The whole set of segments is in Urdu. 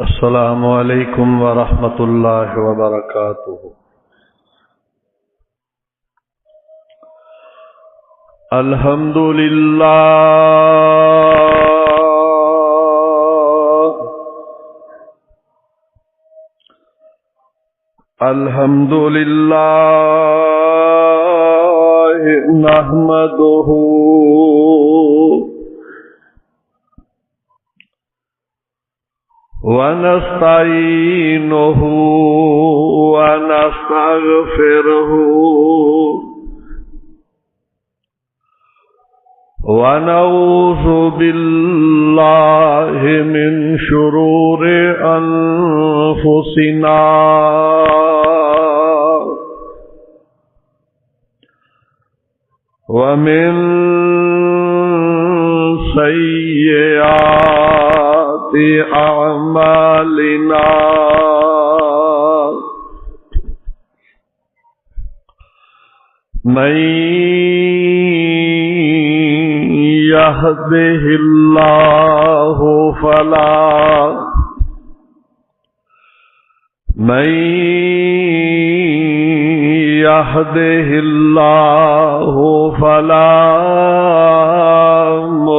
السلام علیکم ورحمۃ اللہ وبرکاتہ۔ الحمد للہ الحمد للہ نحمدہ ونستعینہ ونستغفرہ ونعوذ باللہ من شرور انفسنا ومن سیئات اعمالنا من يهده الله فلا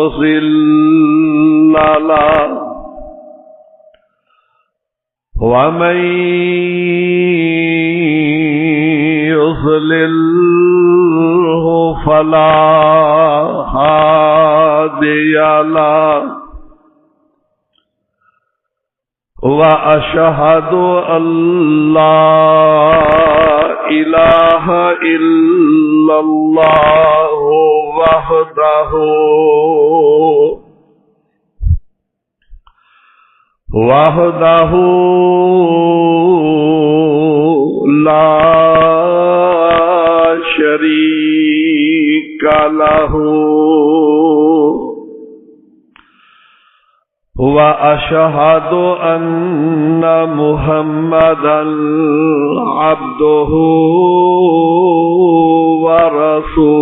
مضل له ومن يضلله فلا هادي له وأشهد أن لا إله إلا الله وحده لا شريك له وأشهد أن محمدا عبده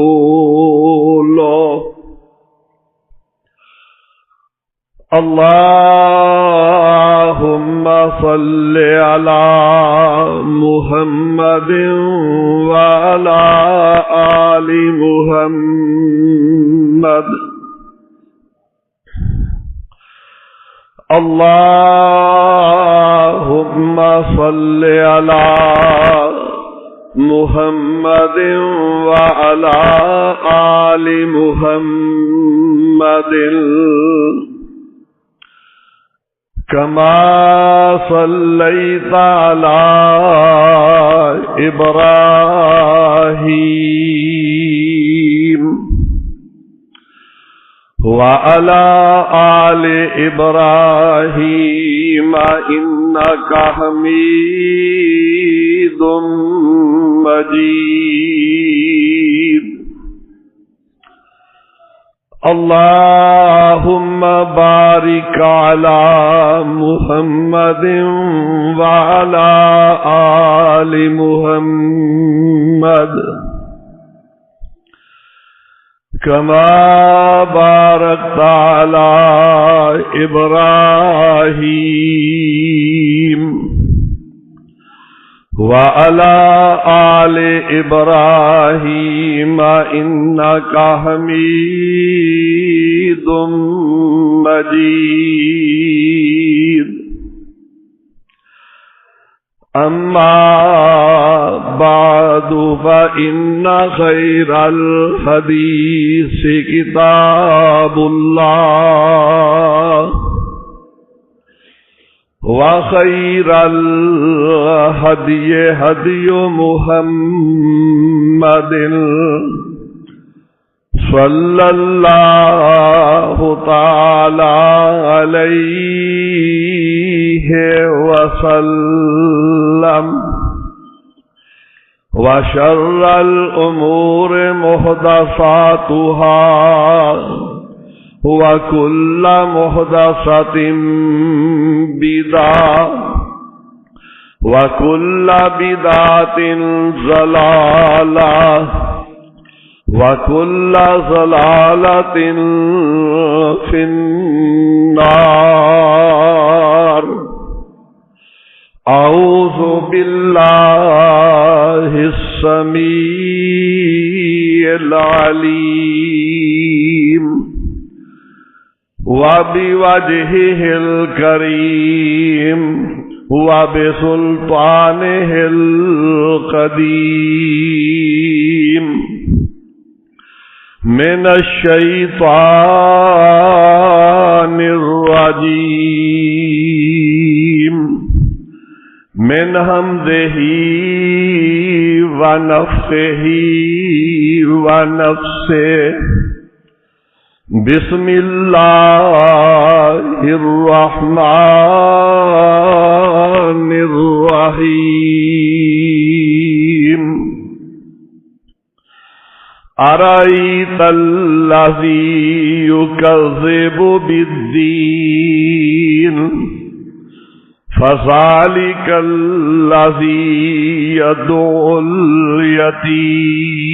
ورسوله اللهم صل على محمد وعلى آل محمد اللهم صل على محمد وعلى آل محمد كما صليت على إبراهيم وعلى آل إبراهيم إنك حميد مجيد اللهم بارك على محمد وعلى آل محمد كما باركت على إبراهيم وعلى آل إبراهيم إنك حميد مجيد أما بعد فإن خير الحديث كتاب الله وخير الهدي هدي محمد صلى الله تعالى عليه وسلم وشر الأمور محدثاتها وكل محدثة بدعة وكل بدعة ضلالة وكل ضلالة في النار. أعوذ بالله السميع العليم وبوجهه الكريم وبسلطانه القديم من الشيطان الرجيم من همزه ونفخه ونفسه بسم الله الرحمن الرحيم أرأيت الذي يكذب بالدين فذلك الذي يدعو اليتيم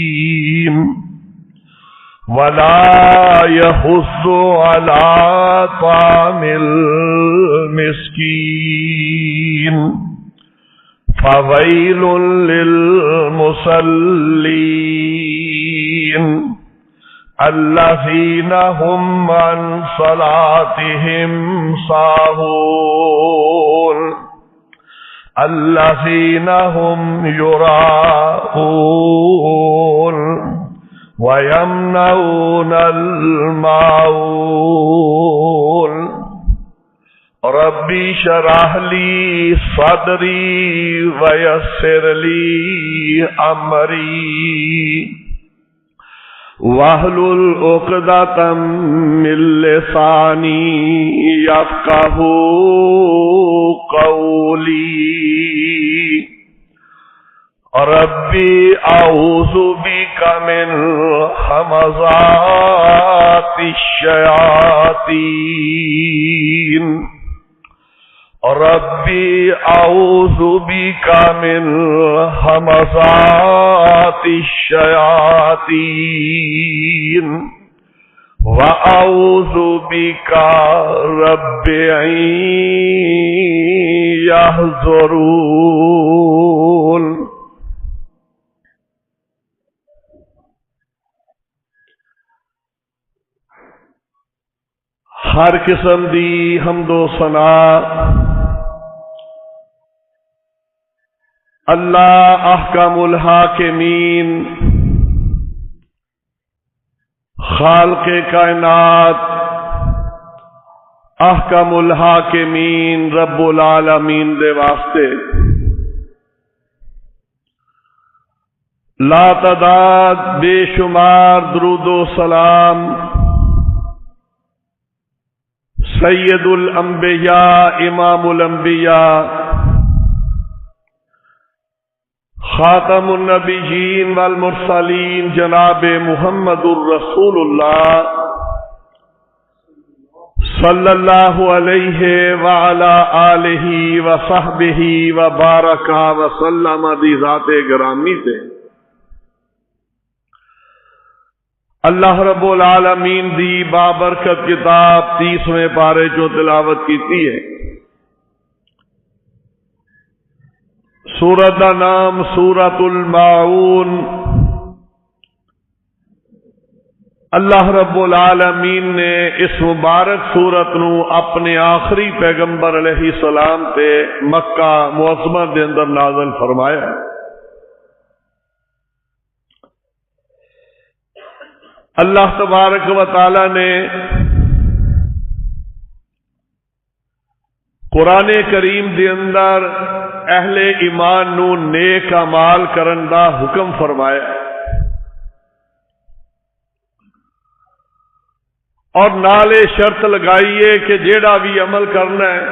ولا يحض على طعام المسكين فويل للمصلين الذين هم عن صلاتهم ساهون الذين هم يراءون ويمنعون الماعون ربي اشرح لي صدري ويسر لي أمري واحلل عقدة من لساني يفقهوا قولي ربي أعوذ بك من همزات الشياطين ربي أعوذ بك من همزات الشياطين وأعوذ بك رب أن يحضرون. ہر قسم دی حمد و ثنا اللہ احکم الحاکمین خالق کائنات احکم الحاکمین رب العالمین دے واسطے لا تعداد بے شمار درود و سلام سید الانبیاء امام الانبیاء خاتم النبیین والمرسلین جناب محمد الرسول اللہ صلی اللہ علیہ وعلا آلہ وصحبہ وبارک وسلم دی ذات گرامی سے اللہ رب العالمین دی بابرکت کتاب 30ویں پارے جو تلاوت کیتی ہے سورت دا نام سورت الماعون. اللہ رب العالمین نے اس مبارک سورت نو اپنے آخری پیغمبر علیہ السلام تے مکہ معظمہ دے اندر نازل فرمایا ہے. اللہ تبارک و تعالی نے قرآن کریم دے اندر اہل ایمان نو نیک اعمال کرن دا حکم فرمایا اور نالے شرط لگائیے کہ جیڑا بھی عمل کرنا ہے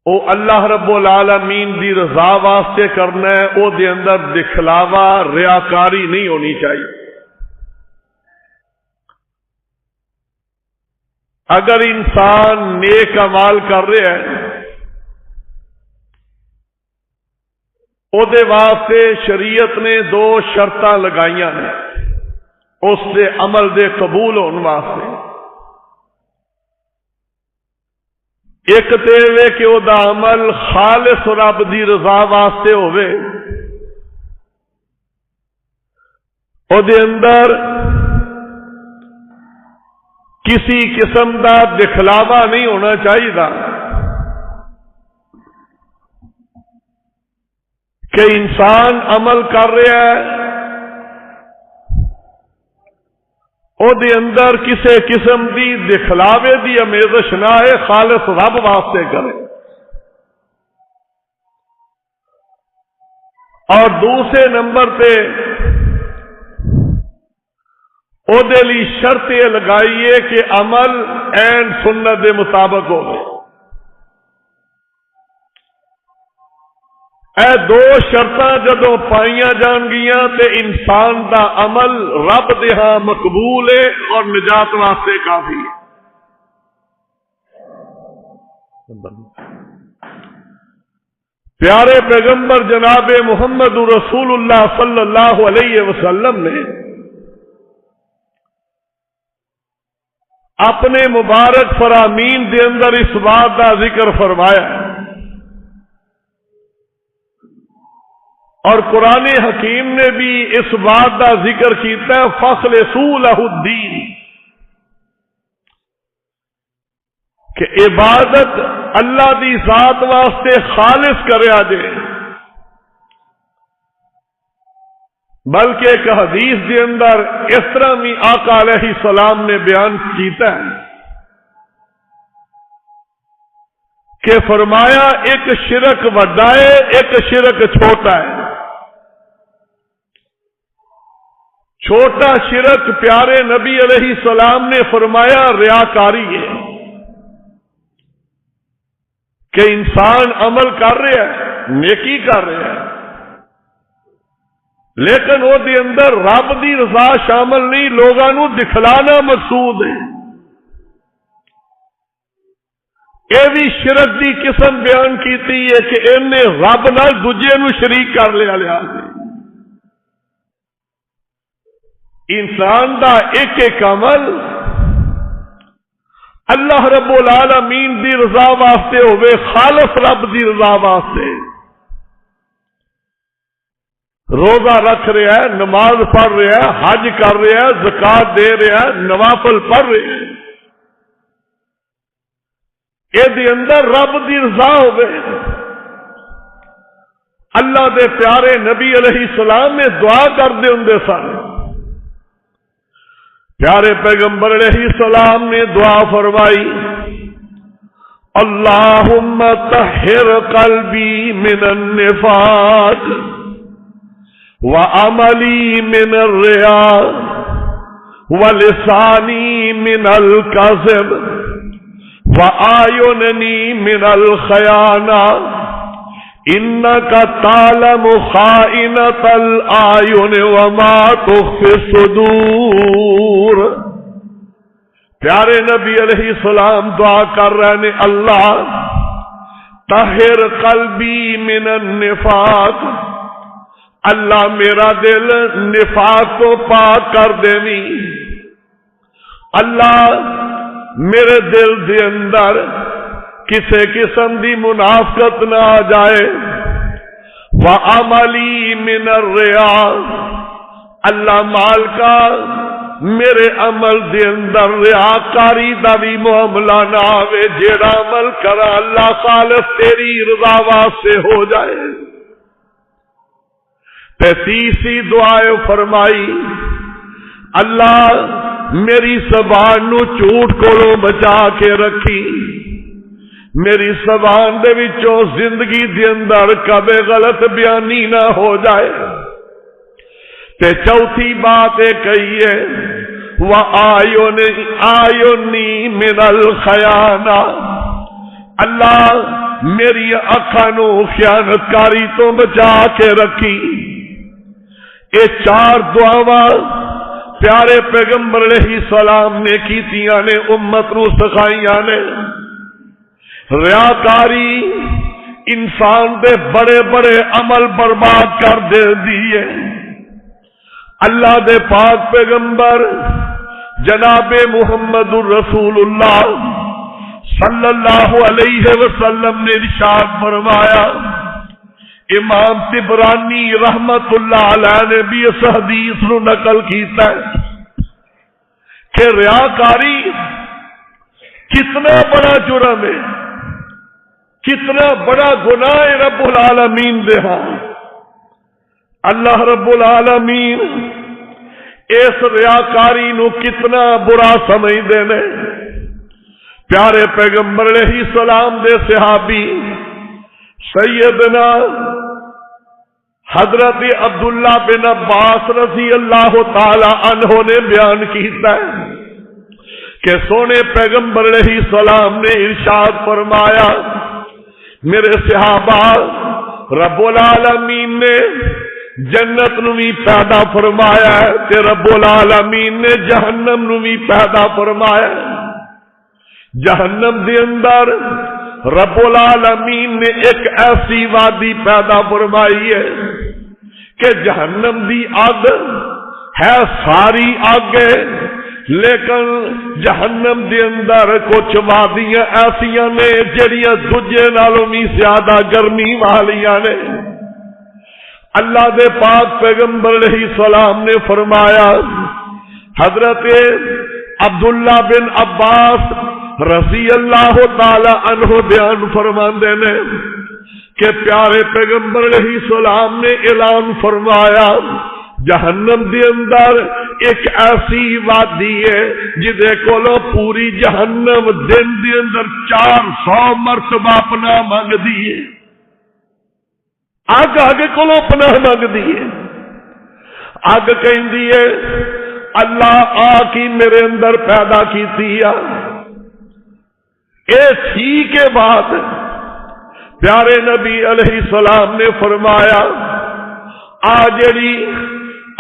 او اللہ رب العالمین دی رضا واسطے کرنا ہے، او دے اندر دکھلاوا ریاکاری نہیں ہونی چاہیے. اگر انسان نیک اعمال کر رہا ہے او دے واسطے شریعت نے 2 شرطاں لگائیاں نے اس دے عمل دے قبول ہونے واسطے. ایک تے وے کہ او دا عمل خالص رب دی رضا واسطے ہوئے، او دے اندر کسی قسم دا دکھلاوا نہیں ہونا چاہیے کہ انسان عمل کر رہا ہے او دے اندر کسی قسم دی دکھلاوے دی امیزش نہ ہے، خالص رب واسطے کرے۔ اور دوسرے نمبر پہ او دے لی شرط یہ لگائیے کہ عمل عین سنت دے مطابق ہو۔ اے دو شرطاں جدوں پائیاں جان گیاں تے انسان دا عمل رب دے ہاں مقبول ہے اور نجات واسطے کافی ہے۔ پیارے پیغمبر جناب محمد رسول اللہ صلی اللہ علیہ وسلم نے اپنے مبارک فرامین دے اندر اس بات کا ذکر فرمایا ہے، اور قرآن حکیم نے بھی اس بات کا ذکر کیتا ہے فَخْلِصُوا لَهُ الدِّينَ، کہ عبادت اللہ دی ذات واسطے خالص کریا جائے۔ بلکہ ایک حدیث کے اندر اس طرح بھی آقا علیہ السلام نے بیان کیتا ہے کہ فرمایا ایک شرک وڈا ہے، ایک شرک چھوٹا ہے۔ چھوٹا شرک پیارے نبی علیہ السلام نے فرمایا ریاکاری ہے، کہ انسان عمل کر رہا ہے، نیکی کر رہا ہے، لیکن وہ دے اندر رب دی رضا شامل نہیں، لوگاں نو دکھلانا مقصود ہے۔ یہ بھی شرک دی قسم بیان کیتی ہے کہ انہیں رب نال دوجے نو شریک کر لیا۔ انسان دا ایک ایک عمل اللہ رب العالمین دی رضا واسطے ہوئے، خالص رب دی رضا واسطے۔ روزہ رکھ رہا ہے، نماز پڑھ رہا ہے، حج کر رہا ہے، زکات دے رہا ہے، نوافل پڑھ رہا ہے، یہ دے اندر رب دی رضا ہوئے۔ اللہ دے پیارے نبی علیہ السلام میں دعا کر دے ہوں سن، پیارے پیغمبر علیہ السلام نے دعا فرمائی اللہم طہر قلبی من النفاق وعملی من الریا ولسانی من الکذب وآیوننی من الخیانہ انک تعلم خائنۃ الاعین وما تخفی الصدور۔ پیارے نبی علیہ السلام دعا کر رہے ہیں اللہ طہر قلبی من النفاق، اللہ میرا دل نفاق کو پاک کر دینی، اللہ میرے دل دے اندر کسی قسم دی منافقت نہ آ جائے۔ وَعَمَلِي مِنَ الرِّيَاءِ، اللہ مال کا میرے عمل دے اندر ریاکاری دا بھی معاملہ نہ آوے، جیڑا عمل کرا اللہ خالص تیری رضا واسطے ہو جائے۔ تے تیسری دعائیں فرمائی اللہ میری زبان نو جھوٹ کولوں بچا کے رکھی، میری زبان دے وچوں زندگی دے اندر کبھی غلط بیانی نہ ہو جائے۔ تے چوتھی بات یہ کہی ہے وَآیونی من الخیانہ، اللہ میری اکھاں نو خیانت کاری تو بچا کے رکھی۔ یہ چار دعاواں پیارے پیغمبر علیہ السلام نے کیتیاں نے، امت نو سکھائیاں نے۔ ریاکاری انسان دے بڑے بڑے عمل برباد کر دے دیئے۔ اللہ دے پاک پیغمبر جناب محمد الرسول اللہ صلی اللہ علیہ وسلم نے ارشاد فرمایا، امام طبرانی رحمت اللہ علیہ نے بھی اس حدیث نو نقل کیتا ہے کہ ریاکاری کتنا بڑا جرم ہے، کتنا بڑا گناہ ہے رب العالمین دے ہاں۔ اللہ رب العالمین اس ریاکاری نو کتنا برا سمجھدے نے۔ پیارے پیغمبر علیہ السلام دے صحابی سیدنا حضرت عبداللہ بن عباس رضی اللہ تعالی عنہ نے بیان کیتا ہے کہ سونے پیغمبر علیہ السلام نے ارشاد فرمایا، میرے صحابہ، رب العالمین نے جنت نو بھی پیدا فرمایا ہے تے رب العالمین نے جہنم نو بھی پیدا فرمایا ہے۔ جہنم دے اندر رب العالمین نے ایک ایسی وادی پیدا فرمائی ہے کہ جہنم دی آگ ہے ساری آگ ہے، لیکن جہنم دے اندر کچھ وادیاں ایسیاں نے جڑیاں دوجے نالوں بھی زیادہ گرمی والیاں نے۔ اللہ دے پاک پیغمبر علیہ السلام نے فرمایا، حضرت عبداللہ بن عباس رضی اللہ تعالی عنہ بیان فرماندے نے کہ پیارے پیغمبر علیہ السلام نے اعلان فرمایا، جہنم دے اندر ایک ایسی وادی ہے جدے کولو پوری جہنم دن دے اندر 400 مرتبہ پناہ مانگ دی ہے۔ اگ کولو پناہ مانگ دی ہے۔ اگ کہندی ہے اللہ آ کی میرے اندر پیدا کیتی ہے۔ اے تھی کے بعد پیارے نبی علیہ السلام نے فرمایا، آ جڑی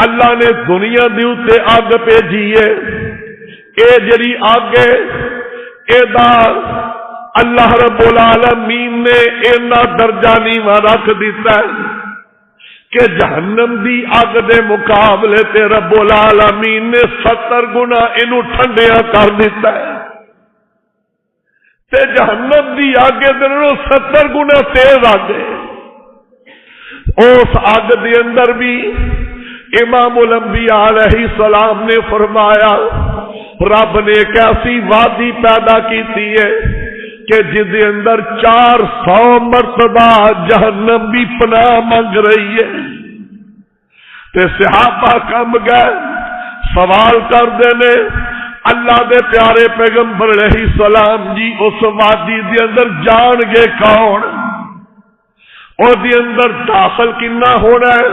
اللہ نے دنیا دی اوتے اگ بھیجی ہے، اے جڑی اگ ہے اے دا اللہ رب العالمین نے اینا درجہ نیواں رکھ دیتا ہے کہ جہنم دی اگ دے مقابلے تے رب العالمین نے 70 گنا اینو ٹھنڈیاں کر دیتا ہے، تے جہنم دی اگ دے 70 گنا تیز اگ ہے۔ اس اگ دے اندر بھی امام الانبیاء علیہ السلام نے فرمایا، رب نے ایک ایسی وادی پیدا کیتی ہے کہ جس دے اندر 400 مرتبہ جہنم بھی پناہ مانگ رہی ہے۔ تے صحابہ کم گئے سوال کر دینے، اللہ دے پیارے پیغمبر علیہ السلام جی اس وادی دے اندر جان گے کون، اور دے اندر داخل کنا ہونا ہے؟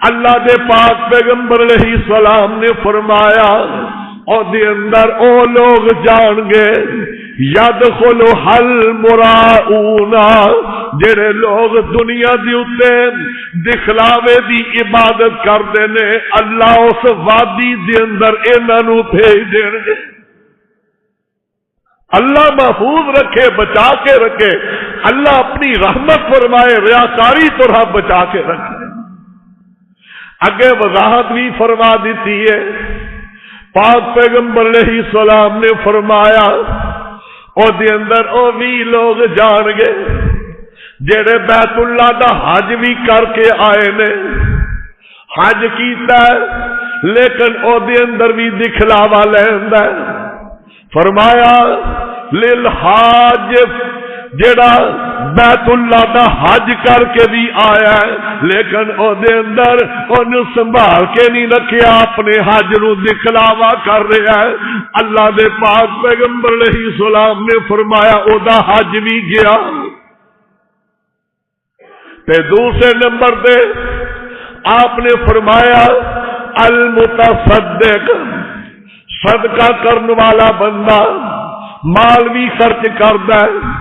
اللہ دے پاک پیغمبر علیہ السلام نے فرمایا، اور دے اندر او لوگ جان گے یدخلوا المراؤون، جڑے لوگ دنیا دی اتے دکھلاوے دی عبادت کردے نے، اللہ اس وادی دے اندر انہاں نو بھیج دین گے۔ اللہ محفوظ رکھے، بچا کے رکھے، اللہ اپنی رحمت فرمائے، ریاکاری طرح بچا کے رکھے۔ اگے وضاحت بھی فرما دیتی ہے، پاک پیغمبر علیہ السلام نے فرمایا، او دے اندر او بھی لوگ جان گے جڑے بیت اللہ دا حج بھی کر کے آئے نے، حج کیتا ہے لیکن او دے اندر بھی دکھلاوا لیندا ہے۔ فرمایا للحاج، جڑا بیت اللہ دا حج کر کے بھی آیا ہے لیکن او دے اندر انہوں سنبھال کے نہیں رکھیا، اپنے حج نو دکھلاوا کر رہا ہے، اللہ دے پاک پیغمبر علیہ السلام نے فرمایا او دا حج بھی گیا۔ تے دوسرے نمبر پہ آپ نے فرمایا المتصدق، صدقہ کرنے والا بندہ مال بھی خرچ کرتا ہے،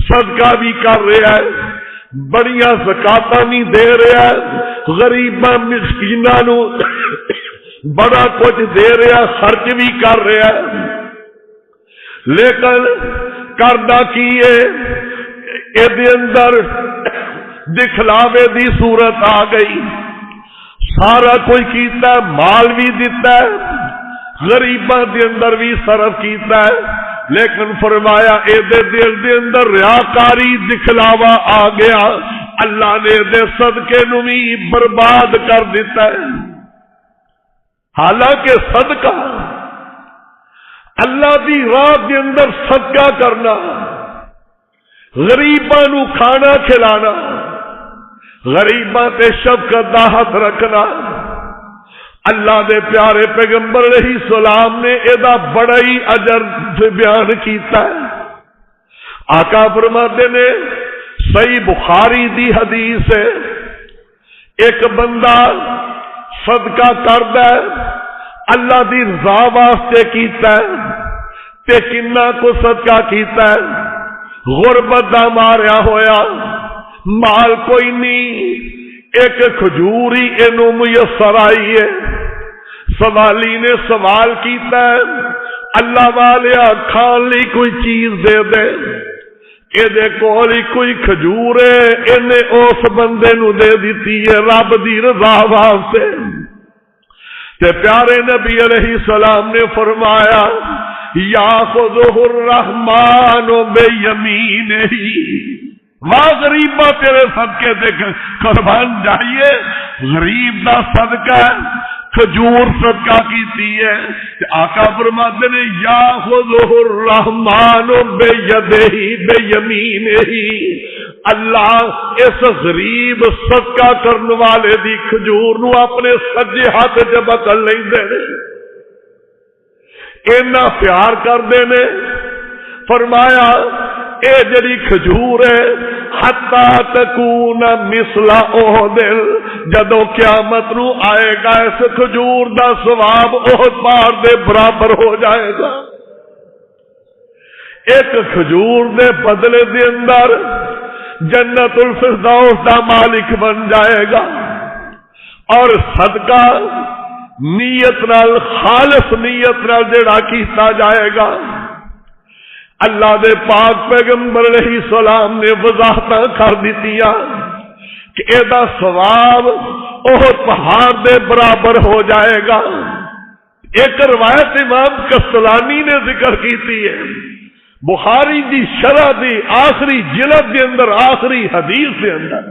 صدقہ بھی کر رہا ہے، بڑیاں زکاتاں بھی دے رہا ہے، غریباں مسکیناں نو بڑا کچھ دے رہا، خرچ بھی کر رہا ہے، لیکن کرنا کی ہے اے اندر دکھلاوے دی صورت آ گئی، سارا کوئی کیتا ہے، مال بھی دیتا ہے، غریباں دے اندر بھی صرف کیتا ہے، لیکن فرمایا اے دے دل دے اندر ریاکاری دکھلاوا آ گیا، اللہ نے دے صدقے نو بھی برباد کر دیتا ہے۔ حالانکہ صدقہ اللہ دی راہ دے اندر صدقہ کرنا، غریباں نو کھانا کھلانا، غریباں تے شفقت دا ہاتھ رکھنا، اللہ دے پیارے پیغمبر علیہ السلام نے ادا بڑا ہی اجر بیان کیتا ہے۔ آقا فرماتے نے صحیح بخاری دی حدیث ہے، ایک بندہ صدقہ کردا ہے، اللہ دی رضا واسطے کیتا ہے، تے کنا کو صدقہ کیتا ہے، غربت دا ماریا ہویا، مال کوئی نہیں، ایک کھجوری اینو میسر آئی ہے۔ سوالی نے سوال کیتا ہے، اللہ والیا کھان لی کوئی چیز دے دے، اے دے کولی کوئی کھجور ہے، اینے اس بندے نو دے دیتی ہے رب دی رضا واسطے۔ تے پیارے نبی علیہ السلام نے فرمایا یاخذہ الرحمن بیمینہ، واہ غریبہ تیرے صدقے دے قربان جائیے، غریب دا صدقہ کھجور صدقہ کیتی ہے، آقا فرماتے نے یاخذہ الرحمن بیدہ بیمینہ، اللہ اس غریب صدقہ کرنے والے دی کھجور نو اپنے سجے ہاتھ چ پکڑ لیندے نے، اینا پیار کردے نے۔ فرمایا اے جڑی کھجور ہے حتی تکون مثل احد، جدو قیامت نو آئے گا اس کھجور دا ثواب احد پہاڑ دے برابر ہو جائے گا۔ ایک کھجور دے بدلے دے اندر جنت الفردوس دا مالک بن جائے گا، اور صدقہ نیت نال خالص نیت نال جڑا کیتا جائے گا، اللہ دے پاک پیغمبر علیہ السلام نے وضاحت کر دیتیاں کہ ایدا ثواب احد پہاڑ دے برابر ہو جائے گا۔ ایک روایت امام کستلانی نے ذکر کیتی ہے، بخاری دی شرح دی آخری جلد دے اندر آخری حدیث دے اندر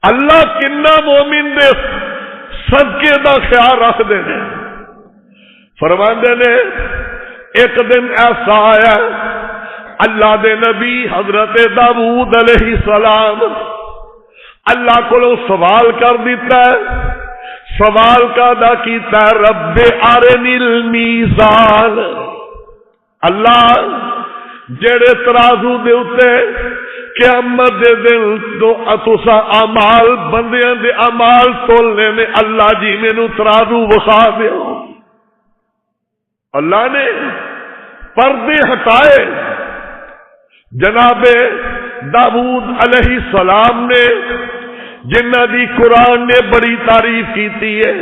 اللہ کنا مومن دے صدقے دا خیال رکھ دے نے۔ فرماندے نے ایک دن ایسا آیا، اللہ دے نبی حضرت داؤد علیہ السلام اللہ کو سوال کر دیتا ہے، سوال کا دا کیتا ہے رب ارنی المیزان، اللہ جڑے ترازو دے اتے قیامت دے دن تو اتسا اعمال بندیاں دے اعمال تولنے نے، اللہ جی مینوں ترازو وخا دیو۔ اللہ نے پردے ہٹائے، جناب داؤد علیہ السلام نے جنہ دی قرآن نے بڑی تعریف کیتی ہے،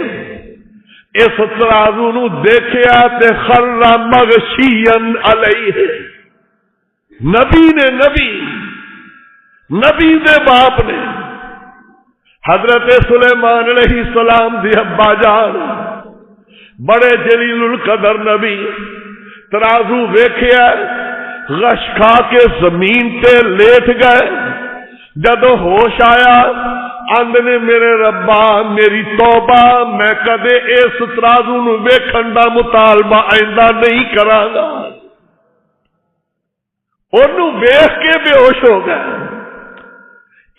اس ترازو نو دیکھیا تے خر مغشیا علیہ، نبی نے نبی دے باپ نے حضرت سلیمان علیہ السلام دی ابا جان بڑے جلیل القدر نبی ترازو ویکھیا غش کھا کے زمین تے لیٹ گئے، جدو ہوش آیا آندے نے میرے ربا میری توبہ، میں کدے اس ترازو نو ویکھن دا مطالبہ آئندہ نہیں کراں گا۔ انہوں ویکھ کے بے ہوش ہو گئے،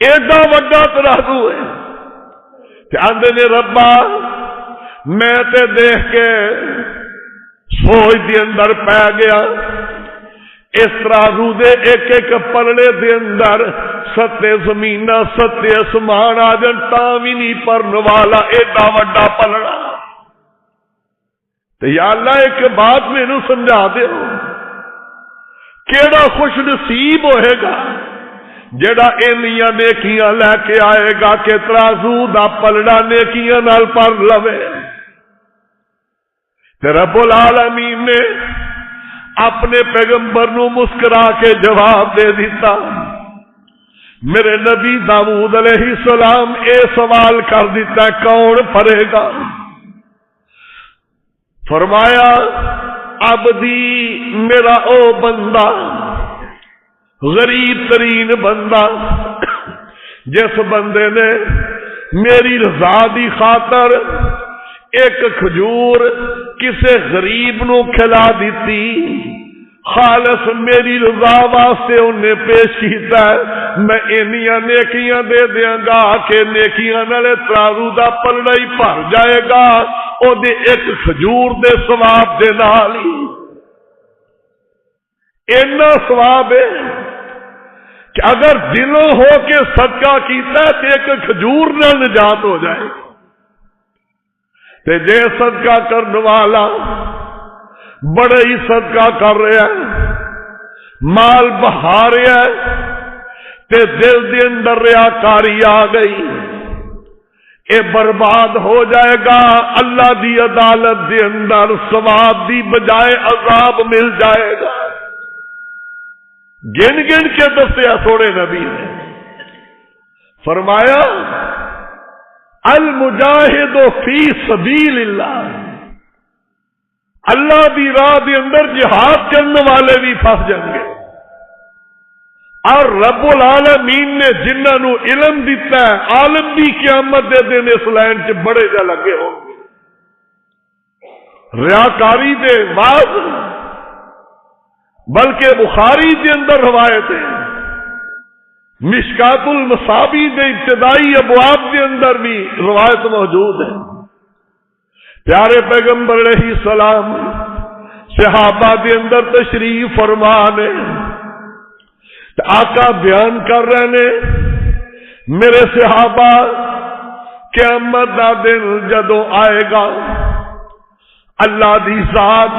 ایڈا وڈا ترازو ہے، تے آندے نے ربا میں تے دیکھ کے سوچ دے اندر پی گیا، اس ترازو دے ایک ایک پلڑے دے اندر ستے زمینہ ستے اسمان آ جان تاں وی نہیں پرن والا ایڈا وڈا پلڑا۔ تو یا اللہ ایک بات مینوں سمجھا دیو، کیڑا خوش نصیب ہوئے گا جڑا اینیاں نیکیاں لے کے آئے گا کہ ترازو دا پلڑا نیکیاں نال پر لوے۔ رب العالمین نے اپنے پیغمبر نو مسکرا کے جواب دے دیتا، میرے نبی داؤد علیہ السلام اے سوال کر دیتا کون پڑے گا؟ فرمایا عبدی میرا او بندہ، غریب ترین بندہ، جس بندے نے میری رضا دی خاطر ایک کھجور کسے غریب نو کھلا دیتی، خالص میری رضا واسطے انہیں پیش کیتا ہے، میں اینیاں نیکیاں دے دیاں گا کہ نیکیاں نالے ترازو دا پلڑا ہی بھر جائے گا او دے ایک کھجور دے ثواب دے نال ہی۔ اینا ثواب ہے کہ اگر دلوں ہو کے صدقہ کیتا ہے تو ایک کھجور نہ نجات ہو جائے، تے جے صدقہ کرنے والا بڑے ہی صدقہ کر رہا ہے، مال بہا رہا ہے، تے دل دے اندر ریاکاری آ گئی، اے برباد ہو جائے گا، اللہ دی عدالت دے اندر ثواب دی بجائے عذاب مل جائے گا۔ گن گن کے دسیا تھوڑے نبی نے، فرمایا المجاہد فی سبیل اللہ، اللہ دی راہ دے اندر جہاد کرنے والے بھی پھنس جائیں گے، اور رب العالمین نے جنہاں نو علم دیتا ہے عالم بھی قیامت دے دن اس لائن چ بڑے جا لگے ہوں گے۔ ریاکاری دے بعد بلکہ بخاری دے اندر روایت ہے، مشکات المصابی دے ابتدائی ابواب دے اندر بھی روایت موجود ہے۔ پیارے پیغمبر علیہ السلام صحابہ دے اندر تشریف فرمانے، آقا بیان کر رہے نے، میرے صحابہ قیامت دا دن جدوں آئے گا، اللہ دی ذات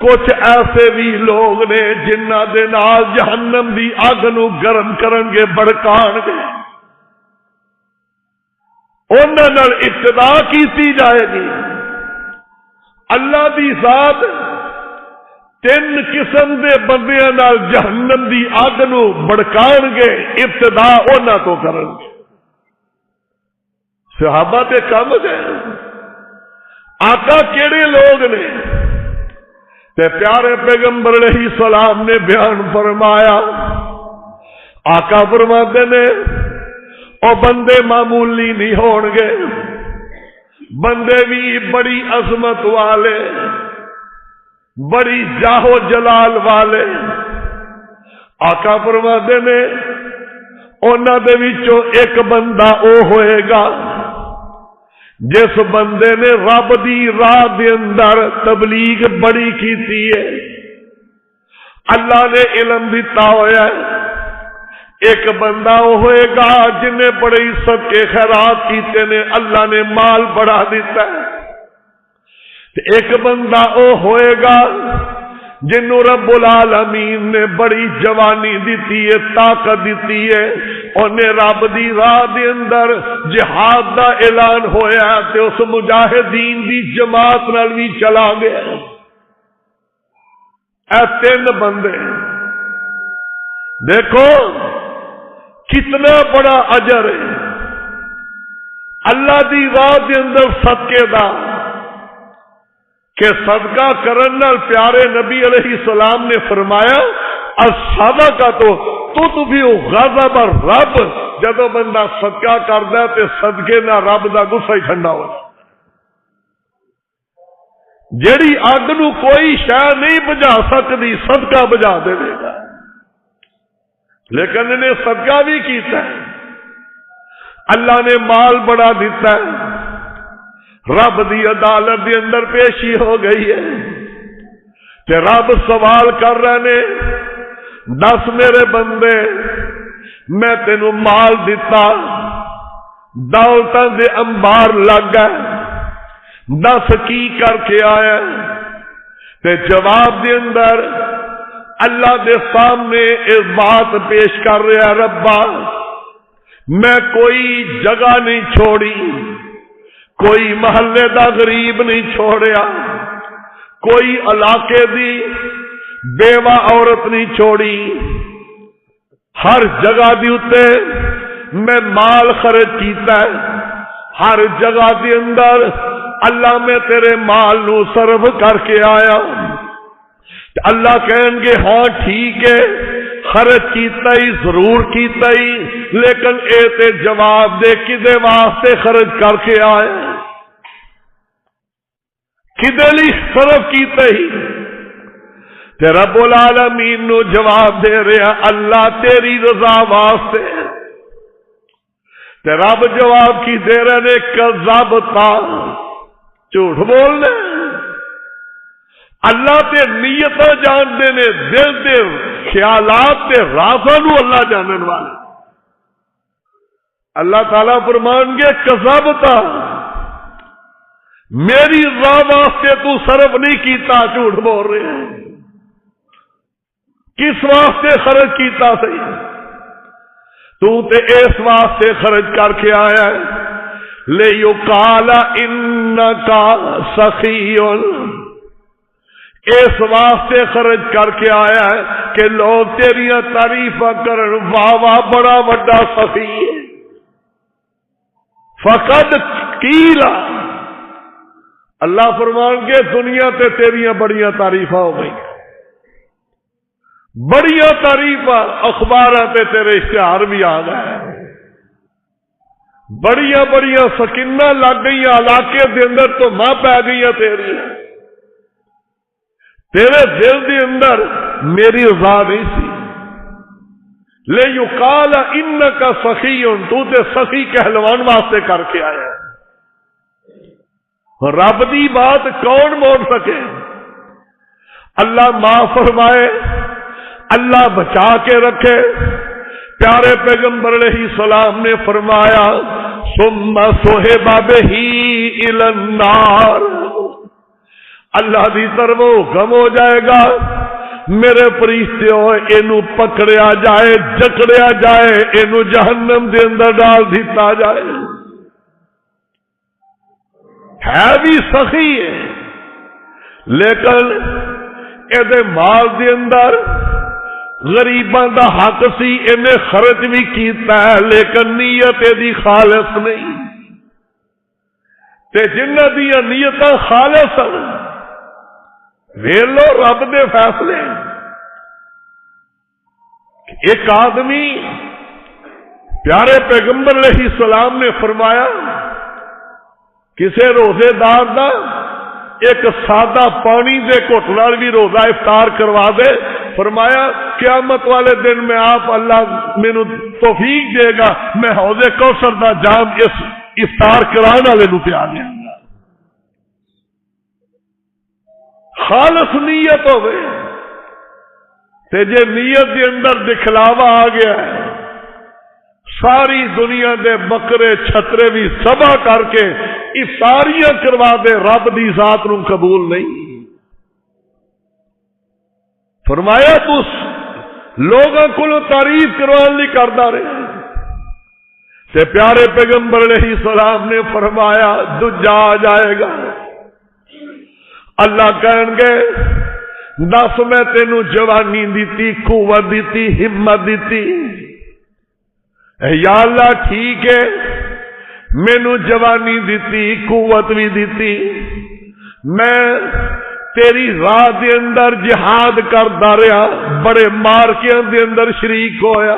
کچھ ایسے بھی لوگ نے جنہ دے نال جہنم دی اگ نو گرم کرن گے، بڑکان گے، انہاں نال ابتدا کیتی جائے گی۔ اللہ دی ذات تین قسم دے بندیاں نال جہنم دی اگ نو بڑکان گے، ابتدا انہاں تو کرن گے۔ صحابہ تے کم گئے، آقا کیڑے لوگ نے؟ تے پیارے پیغمبر علیہ السلام نے بیان فرمایا، آقا فرماتے نے او بندے معمولی نہیں ہون گے، بندے بھی بڑی عظمت والے، بڑی جاہو جلال والے۔ آقا فرماتے نے انہاں دے وچوں ایک بندہ او ہوئے گا جس بندے نے رب دی راہ دے اندر تبلیغ بڑی کیتی ہے، اللہ نے علم دیتا ہویا ہے۔ ایک بندہ وہ ہوئے گا جن نے بڑے صدقے خیرات کیتے نے، اللہ نے مال بڑھا دیتا ہے۔ ایک بندہ وہ ہوئے گا جنوں رب العالمین نے بڑی جوانی دیتی ہے، طاقت دیتی ہے، انہیں رب دی راہ دے اندر جہاد دا اعلان ہویا تے اس مجاہدین دی جماعت نال بھی چلا گیا۔ اے تین بندے دیکھو کتنا بڑا اجر ہے اللہ دی راہ دے اندر صدقے دا، کہ صدقہ کرن نال پیارے نبی علیہ السلام نے فرمایا الصدقہ تو تطفئ غضب الرب، جدو بندہ صدقہ کردا ہے تے صدقے نال رب دا غصہ ہی ٹھنڈا ہو جائے۔ جیڑی اگ نو کوئی شے نہیں بجھا سکتی صدقہ بجھا دے گا، لیکن انہیں صدقہ بھی کیتا ہے، اللہ نے مال بڑا دیتا ہے، رب دی عدالت دے اندر پیشی ہو گئی ہے کہ رب سوال کر رہے نے، دس میرے بندے میں تینوں مال دیتا، دولتاں دے انبار لگ گئے، دس کی کر کے آیا؟ تے جواب دے اندر اللہ دے سامنے اس بات پیش کر رہا، ربا میں کوئی جگہ نہیں چھوڑی، کوئی محلے دا غریب نہیں چھوڑیا، کوئی علاقے دی بیوہ عورت نہیں چھوڑی، ہر جگہ دی اتے میں مال خرچ کیتا ہے، ہر جگہ دی اندر اللہ میں تیرے مال نو صرف کر کے آیا. اللہ کہیں گے ہاں ٹھیک ہے خرچ کیتا ہی ضرور کیتا ہی، لیکن اے تے جواب دے کدے واسطے خرچ کر کے آیا، کدے لی صرف کیتا ہی. تے رب العالمین نو جواب دے رہا اللہ تیری رضا واسطے. تے رب جواب کی دے رہے نے کذبتا، جھوٹ بولنے. اللہ تے نیت جانتے نے، دل دے خیالات تے رازاں نو اللہ جانن والے. اللہ تعالیٰ فرمان گے کذبتا، میری رضا واسطے تو صرف نہیں کیتا، جھوٹ بول رہے ہیں. کس واسطے خرچ کیتا سی؟ تو تے اس واسطے خرچ کر کے آیا ہے لیقال انکا سخی، اس واسطے خرچ کر کے آیا ہے کہ لوگ تیریاں تعریفاں کرن واہ واہ بڑا بڑا سخی ہے. فقد قیلا، اللہ فرمان کے دنیا تے تیریاں بڑیاں تعریفاں ہو گئی، بڑیاں تعریفاں اخباراں تے تیرے اشتہار بھی آ گئے، بڑیاں بڑیاں سکیناں لگ گئی علاقے دے اندر تو ماں پی گئی تیری، تیرے دل دے اندر میری رضا نہیں سی. لے یقال انکا سخی، تو تے سخی کہلوان واسطے کر کے آیا. رب دی بات کون موڑ سکے؟ اللہ معاف فرمائے، اللہ بچا کے رکھے. پیارے پیغمبر علیہ السلام نے فرمایا ثم صحب بہ الی النار، اللہ دی طرف حکم ہو جائے گا میرے فرشتیو اینو پکڑیا جائے، جکڑیا جائے، اینو جہنم دے اندر ڈال دیتا جائے. ہے بھی سخی ہے لیکن اے مال دے اندر غریباں دا حق سی، انہیں خرچ بھی کیتا ہے لیکن نیت دی خالص نہیں. تے جنہ دیا نیتاں خالص ویل لو رب دے فیصلے. ایک آدمی پیارے پیغمبر علیہ السلام نے فرمایا کسے روزے دار دا ایک سادہ پانی دے گھٹ نال بھی روزہ افطار کروا دے. فرمایا قیامت والے دن میں آپ اللہ مینو توفیق دے گا میں حوض کوثر دا جام اس افطار کرانے والے نو پیا دیا گا. خالص نیت ہوئے تے جے نیت دے اندر دکھلاوا آ گیا ہے ساری دنیا دے بکرے چھترے بھی سبا کر کے افطاریاں کروا دے رب دی ذات نو قبول نہیں. فرمایا تو لوگوں کو تعریف کروان نہیں کرتا رہے. تے پیارے پیغمبر علیہ السلام نے فرمایا دجا آ جائے گا. اللہ کہیں گے دس میں تینوں جوانی دیتی، قوت دیتی، ہمت دیتی. یا اللہ ٹھیک ہے مینوں جوانی دیتی، قوت بھی دیتی، میں تیری راہ دے اندر جہاد کردا رہا، بڑے مارکیاں دے اندر شریک ہویا.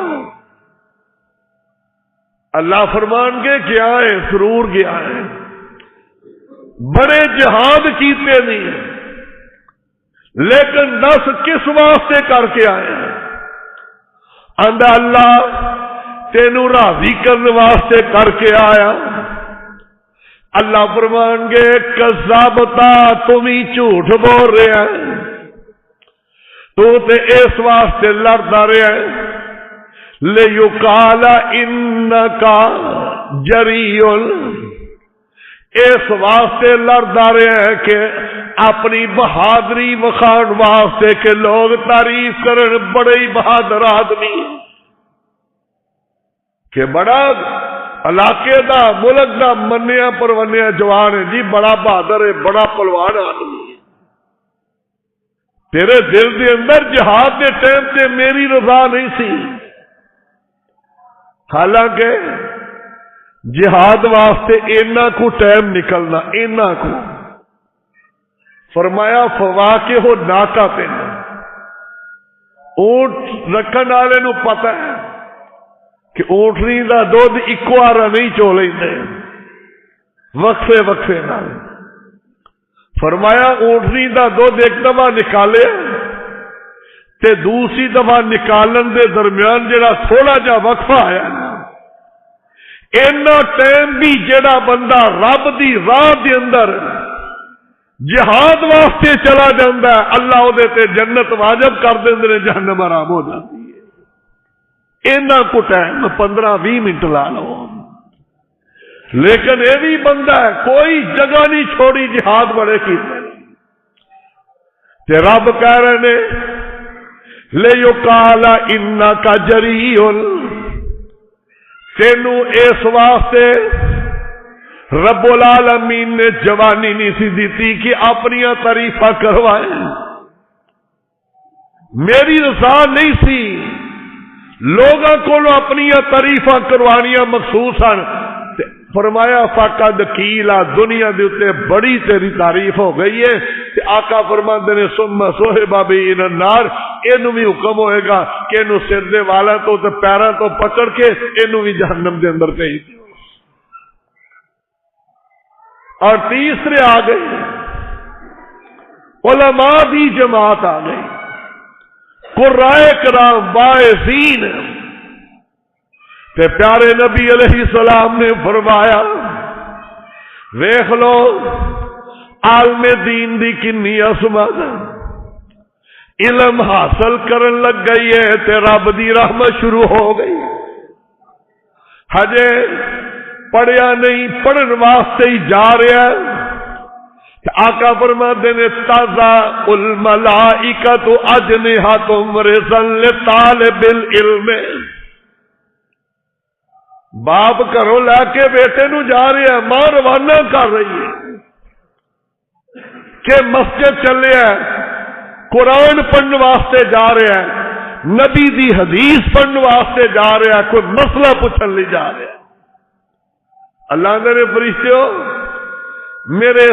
اللہ فرمان کے کیا ہے ضرور گیا ہے، بڑے جہاد کیتے نہیں لیکن دس کس واسطے کر کے آئے؟ آندا اللہ تینوں راضی کرنے واسطے کر کے آیا. اللہ فرمان گے کذابتا تم ہی جھوٹ بول رہے ہیں، تو تے اس واسطے لڑتا رہا ہے لیقال انکا جریء، اس واسطے لڑتا رہا ہے کہ اپنی بہادری وکھان واسطے کہ لوگ تعریف کرن بڑے ہی بہادر آدمی کہ بڑا علاقے دا ملک دا منیا پرونیا جوان ہے جی، بڑا بہادر ہے، بڑا پلوان آدمی ہے. تیرے دل دے اندر جہاد دے ٹائم تے میری رضا نہیں سی، حالانکہ جہاد واسطے اینا کو ٹائم نکلنا، اینا کو فرمایا فواکہ ہو ناکا پہ اونٹ رکھن والے نو پتہ ہے کہ اونٹنی دا دودھ اکو آرا نہیں چو لیندے، وقفے وقفے نال۔ فرمایا اونٹنی دا دودھ ایک دفعہ نکالے تے دوسری دفعہ نکالن دے درمیان جڑا تھوڑا جا وقفہ آیا اینا ٹائم بھی جڑا بندہ رب دی راہ دے اندر جہاد واسطے چلا جاندہ ہے اللہ او دے تے جنت واجب کر دیندے نے، جہنم حرام ہو جاتی ہے۔ اینا کو ٹائم 15-20 منٹ لا لو، لیکن یہ بھی بندہ ہے کوئی جگہ نہیں چھوڑی جہاد بڑے کی تے رب کہہ رہے نے لِيُقَالَ إِنَّكَ جَرِيءٌ، تینو اس واسطے رب العالمین نے جوانی نہیں سی دیتی کہ اپنی تعریفاں کروائے، میری رضا نہیں سی لوگاں کو اپنی تعریفاں کروانیاں مخصوص ہیں۔ فرمایا فقد قیلا، دنیا دے اوتے بڑی تیری تعریف ہو گئی ہے تے آقا فرماندے نے ثم صحب بی ان النار، اینو بھی حکم ہوئے گا کہ اینو سر دے والا تو تے پیراں تو پکڑ کے اینو بھی جہنم دے اندر بھیج دیو۔ اور تیسرے آ گئے علماء دی جماعت آ گئی، قرائے کرام باعثین تے پیارے نبی علیہ السلام نے فرمایا ویکھ لو عالم دین دی کنی عظمت، علم حاصل کرن لگ گئی ہے تے رب دی رحمت شروع ہو گئی، ہجے پڑھیا نہیں پڑھن واسطے ہی جا رہا ہے۔ آقا فرماتے نے تازہ الملائکۃ اجنحۃ مرسل لطالب العلم، باپ گھروں لے کے بیٹے نو جا رہا ہے، ماں روانہ کر رہی ہے کہ مسجد چلے ہے، قرآن پڑھنے واسطے جا رہا ہے، نبی دی حدیث پڑھنے واسطے جا رہا ہے، کوئی مسئلہ پوچھنے نہیں جا رہا ہے۔ اللہ نے فرشتو میرے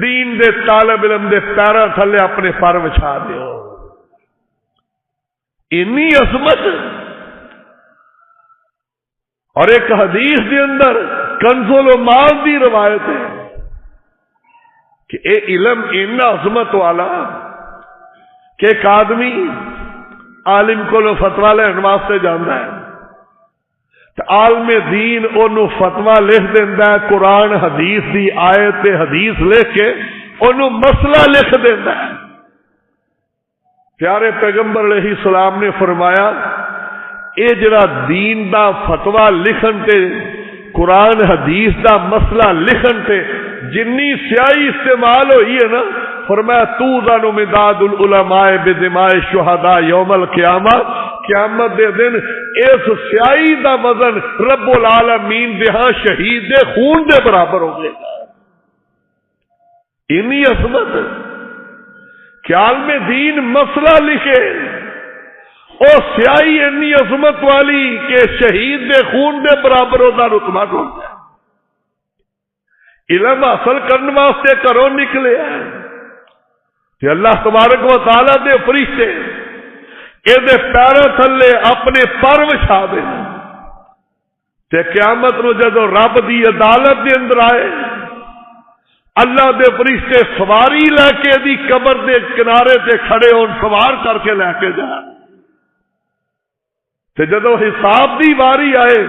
دین دے طالب علم دے پیراں تھلے اپنے پر وچھا دیو، انی عظمت۔ اور ایک حدیث دے اندر کنز المال دی روایت ہے کہ اے علم اتنا عظمت والا کہ ایک آدمی عالم کو فتوا لین واسطے جاندا ہے تو عالم دین انہوں فتوا لکھ دیندا ہے، قرآن حدیث دی آیت حدیث لکھ کے انہوں مسئلہ لکھ دیندا ہے۔ پیارے پیغمبر علیہ السلام نے فرمایا اے جڑا دین دا فتوا لکھن تے قرآن حدیث دا مسئلہ لکھن تے جنی سیاہی استعمال ہوئی ہے نا، فرمایا توزن مداد العلماء بدماء الشہداء یوم القیامہ، قیامت دے دن اس سیاہی دا وزن رب العالمین دے ہاں شہید دے خون دے برابر ہو گئے گا۔ انی عظمت کہ عالم دین مسئلہ لکھے، اور سیاہی انی عظمت والی کہ شہید دے خون دے برابر ہوتا رتبہ ہوتا ہے۔ علم حاصل کرنے واسطے گھروں نکلے ہیں کہ اللہ تبارک و تعالیٰ دے فرشتے یہ پیروں تھلے اپنے پر وچھا دے تے قیامت نو جدو رب دی عدالت دے اندر آئے اللہ دے فرشتے سواری لے کے دی قبر دے کنارے تے کھڑے ہون، سوار کر کے لے کے جائیں تے جدو حساب دی واری آئے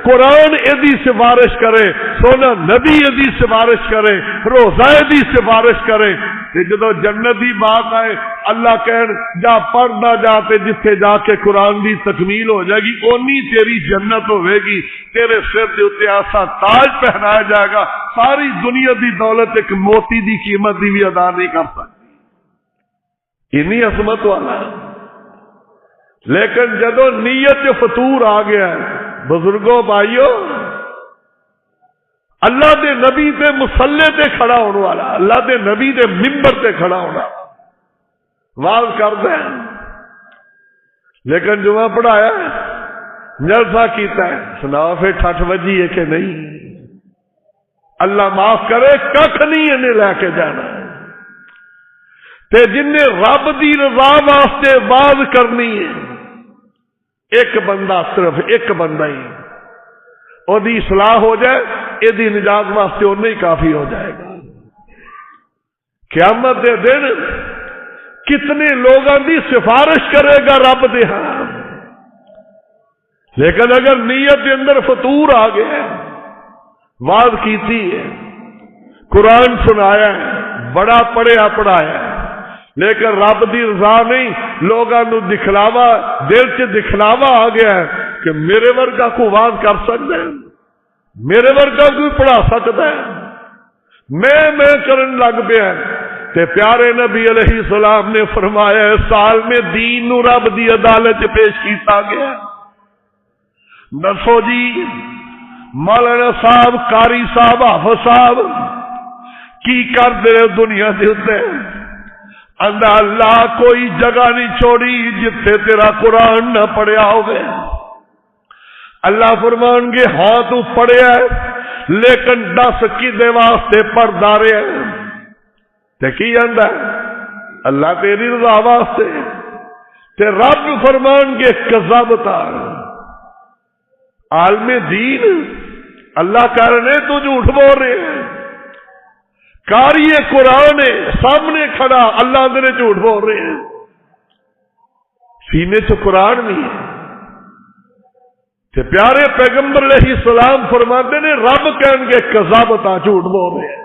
قرآن ادی سفارش کرے، سونا نبی ادی سفارش کرے، روزہ ادی سفارش کرے تے جدو جنت دی بات آئے اللہ کہن جا پڑھ نہ جا تے جتھے جا کے قرآن دی تکمیل ہو جائے گی اونی تیری جنت ہوے گی، تیرے سر دے اوتے ایسا تاج پہنایا جائے گا ساری دنیا دی دولت ایک موتی دی قیمت دی بھی ادا نہیں کر سکتی، اتنی عظمت والا ہے۔ لیکن جدو نیت فطور آ گیا ہے بزرگوں بھائیو، اللہ دے نبی دے مصلے تے کھڑا ہونے والا، اللہ دے نبی دے منبر تے کھڑا ہونا واز کر دیں، لیکن جمعہ پڑھایا جلسہ کیتا ہے، سنا پھر ٹھٹ بجی ہے کہ نہیں، اللہ معاف کرے ککھ نہیں انہیں لے کے جانا تے جن نے رب دی رضا واسطے باز کرنی ہے ایک بندہ صرف ایک بندہ ہی او دی اصلاح ہو جائے اے دی نجات واسطے انہیں ہی کافی ہو جائے گا قیامت دے دن کتنے لوگوں دی سفارش کرے گا رب دے ہاں لیکن اگر نیت کے اندر فطور آ گیا واز کیتی ہے قرآن سنایا ہے بڑا پڑھیا پڑھایا ہے لیکن رب دی رضا نہیں لوگوں نو دکھلاوا دل چ دکھلاوا آ گیا ہے کہ میرے ورگا کو واز کر سکتا ہے میرے ورگا کوئی پڑھا سکتا ہے میں کرن لگ پیا تے پیارے نبی علیہ السلام نے فرمایا سال میں دین نو رب دی عدالت پیش کیتا گیا دسو جی مولانا صاحب قاری صاحب حافظ صاحب کی کر دے دنیا دے اوتے اللہ کوئی جگہ نہیں چھوڑی جتھے تیرا قرآن نہ پڑھیا ہوگے اللہ فرمان گے ہاں تو پڑھیا ہے لیکن دس کدے واسطے پڑھدا رہے تے کی آندا اللہ تیری رضا واسطے تے رب فرمان گے کذبتا عالم دین اللہ کرنے تو جھوٹ بول رہے ہیں قاری قرآن سامنے کھڑا اللہ نے جھوٹ بول رہے ہیں سینے سے قرآن نہیں ہے تے پیارے پیغمبر علیہ السلام فرماتے نے رب کہن گے کذابتا جھوٹ بول رہے ہیں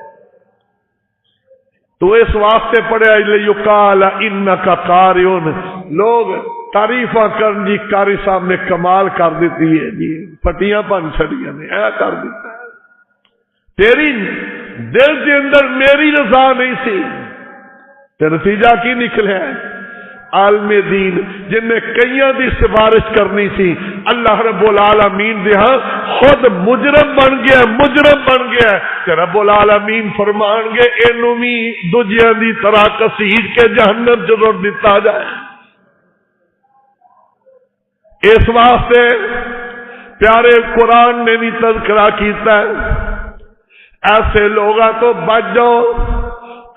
تو اس واسطے پڑھیا یقال انک قاریون لوگ تعریفاں کرن جی قاری صاحب نے کمال کر دیتی ہے جی پٹیاں بن چھڑیاں نے اے کر دیتا ہے تیری دل کے اندر میری رضا نہیں سی تے نتیجہ کی نکلے عالم دین جن نے کئیاں دی سفارش کرنی سی اللہ رب العالمین دے ہاں خود مجرم بن گیا کہ رب العالمین فرمان گے اینو بھی دوجیاں دی طرح کسیٹ کے جہنم ضرور دیتا جائے اس واسطے پیارے قرآن نے بھی تذکرہ کیتا ہے ایسے لوگاں تو بچ جاؤ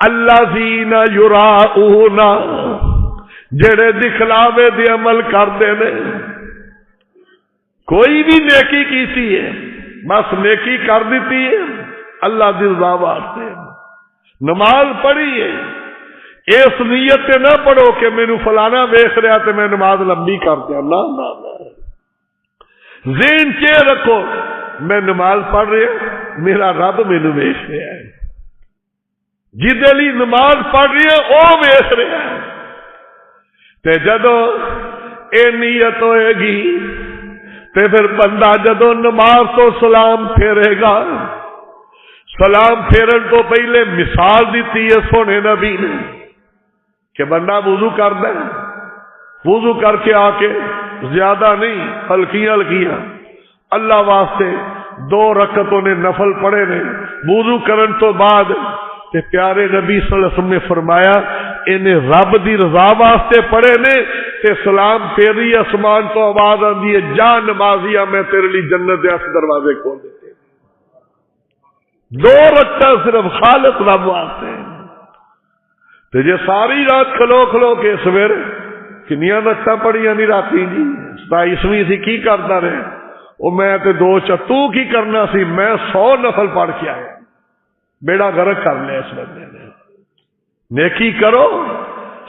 الذین یراؤون جڑے دکھلاوے دے عمل کردے نے کوئی بھی نیکی کیتی ہے بس نیکی کر دیتی ہے اللہ دی رضا واسطے نماز پڑھی ہے اس نیت تے نہ پڑھو کہ مینوں فلانا ویکھ رہا تے میں نماز لمبی کر دیا نہ ذہن چ رکھو میں نماز پڑھ رہا میرا رب مینوں ویکھ رہا ہے جدے لئی نماز پڑھ رہی ہے او ویکھ رہا ہے تے جدو اے نیت ہوئے گی تے پھر بندہ جدو نماز تو سلام پھیرے گا سلام پھیرن تو پہلے مثال دیتی ہے سونے نبی نے کہ بندہ وضو کردا ہے وضو کر کے آ کے زیادہ نہیں ہلکیاں ہلکیاں اللہ واسطے 2 رکعتوں نے نفل پڑھے نے وضو کرن تو بعد تے پیارے نبی صلی اللہ علیہ وسلم نے فرمایا انہیں رب دی رضا واسطے پڑھے نے تے سلام پھیری آسمان تو آواز آندی ہے جا نمازیا میں تیرے لیے جنت دے 8 دروازے کھول دیتے 2 رکعت صرف خالص رب واسطے تے جے ساری رات کھلو کے سویرے کنیاں رکعتاں پڑھیاں نہیں راتی جی 27ویں سی کی کردا رہے او میں تے 2 تو کی کرنا سی میں 100 نفل پڑھ کے آیا بیڑا غرق کر لیا اس بندے نے نیکی کرو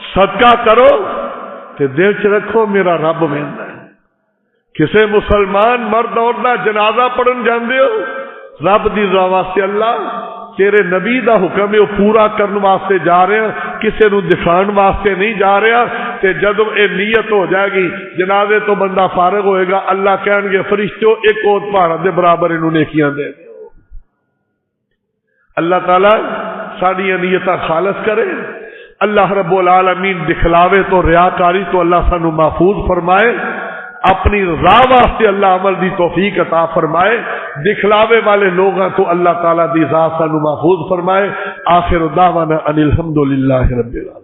صدقہ کرو تے دل چ رکھو میرا رب ویندا ہے کسے مسلمان مرد عورت دا جنازہ پڑھن جاندے ہو رب دی رضا واسطے اللہ تیرے نبی دا حکم ہے وہ پورا کرن واسطے جا رہے ہیں کسے نو دکھان واسطے نہیں جا رہا تے جدوں اے نیت ہو جائے گی جنازے تو بندہ فارغ ہوئے گا اللہ کہن گے فرشتوں ایک اوت پہاڑ دے برابر انہوں نیکیاں دے اللہ تعالی ساری نیتاں خالص کرے اللہ رب العالمین دکھلاوے تو ریاکاری تو اللہ سانو محفوظ فرمائے اپنی رضا واسطے اللہ عمل دی توفیق عطا فرمائے دکھلاوے والے لوگاں تو اللہ تعالی دی ذات سانو محفوظ فرمائے آخر دعوانا ان الحمدللہ رب العالمین